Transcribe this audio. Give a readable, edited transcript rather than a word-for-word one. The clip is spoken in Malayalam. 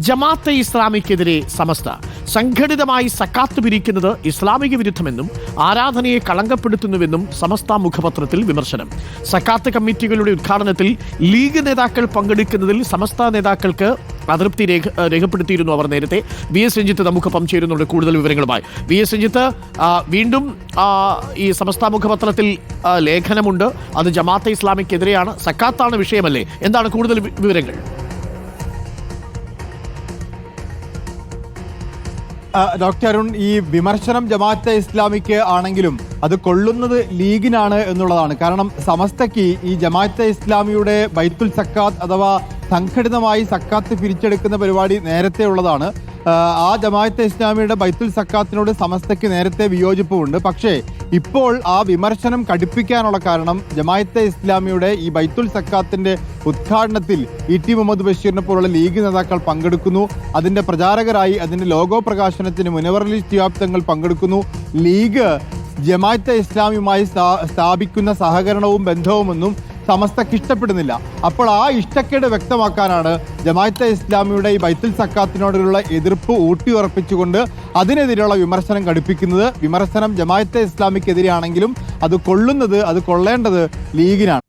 ജമാഅത്തെ ഇസ്ലാമിക്കെതിരെ സമസ്ത സംഘടിതമായി സക്കാത്ത് പിരിക്കുന്നത് ഇസ്ലാമിക വിരുദ്ധമെന്നും ആരാധനയെ കളങ്കപ്പെടുത്തുന്നുവെന്നും സമസ്ത മുഖപത്രത്തിൽ വിമർശനം. സക്കാത്ത് കമ്മിറ്റികളുടെ ഉദ്ഘാടനത്തിൽ ലീഗ് നേതാക്കൾ പങ്കെടുക്കുന്നതിൽ സമസ്ത നേതാക്കൾക്ക് അതൃപ്തി രേഖപ്പെടുത്തിയിരുന്നു അവർ നേരത്തെ. വി എസ് രഞ്ജിത്ത് നമുക്കൊപ്പം ചേരുന്നുണ്ട് കൂടുതൽ വിവരങ്ങളുമായി. വി എസ് രഞ്ജിത്ത്, വീണ്ടും ഈ സമസ്ത മുഖപത്രത്തിൽ ലേഖനമുണ്ട്, അത് ജമാഅത്തെ ഇസ്ലാമിക്കെതിരെയാണ്, സക്കാത്താണ് വിഷയമല്ലേ? എന്താണ് കൂടുതൽ വിവരങ്ങൾ? ഡോക്ടർ അരുൺ, ഈ വിമർശനം ജമാഅത്തെ ഇസ്ലാമിക്ക് ആണെങ്കിലും അത് കൊള്ളുന്നത് ലീഗിനാണ് എന്നുള്ളതാണ്. കാരണം സമസ്തയ്ക്ക് ഈ ജമാഅത്തെ ഇസ്ലാമിയുടെ ബൈത്തുൽ സക്കാത്ത് അഥവാ സംഘടിതമായി സക്കാത്ത് പിരിച്ചെടുക്കുന്ന പരിപാടി നേരത്തെ ഉള്ളതാണ്. ആ ജമാഅത്തെ ഇസ്ലാമിയുടെ ബൈത്തുൽ സക്കാത്തിനോട് സമസ്തയ്ക്ക് നേരത്തെ വിയോജിപ്പുമുണ്ട്. പക്ഷേ ഇപ്പോൾ ആ വിമർശനം കടുപ്പിക്കാനുള്ള കാരണം ജമാഅത്തെ ഇസ്ലാമിയുടെ ഈ ബൈത്തുൽ സക്കാത്തിന്റെ ഉദ്ഘാടനത്തിൽ ഇ.ടി. മുഹമ്മദ് ബഷീറിനെ പോലുള്ള ലീഗ് നേതാക്കൾ പങ്കെടുക്കുന്നു. അതിന്റെ പ്രചാരകരായി അതിന്റെ ലോഗോ പ്രകാശനത്തിന് മുനവർ അലി ശിഹാബ് തങ്ങൾ പങ്കെടുക്കുന്നു. ലീഗ് ജമാഅത്തെ ഇസ്ലാമിയുമായി സ്ഥാപിക്കുന്ന സഹകരണവും ബന്ധവുമൊന്നും സമസ്തക്ക് ഇഷ്ടപ്പെടുന്നില്ല. അപ്പോൾ ആ ഇഷ്ടക്കേട് വ്യക്തമാക്കാനാണ് ജമാഅത്തെ ഇസ്ലാമിയുടെ ഈ ബൈത്തുൽ സക്കാത്തിനോടുള്ള എതിർപ്പ് ഊട്ടിയുറപ്പിച്ചുകൊണ്ട് അതിനെതിരെയുള്ള വിമർശനം ഘടിപ്പിക്കുന്നത്. വിമർശനം ജമാഅത്തെ ഇസ്ലാമിക്കെതിരെയാണെങ്കിലും അത് കൊള്ളേണ്ടത് ലീഗിനാണ്.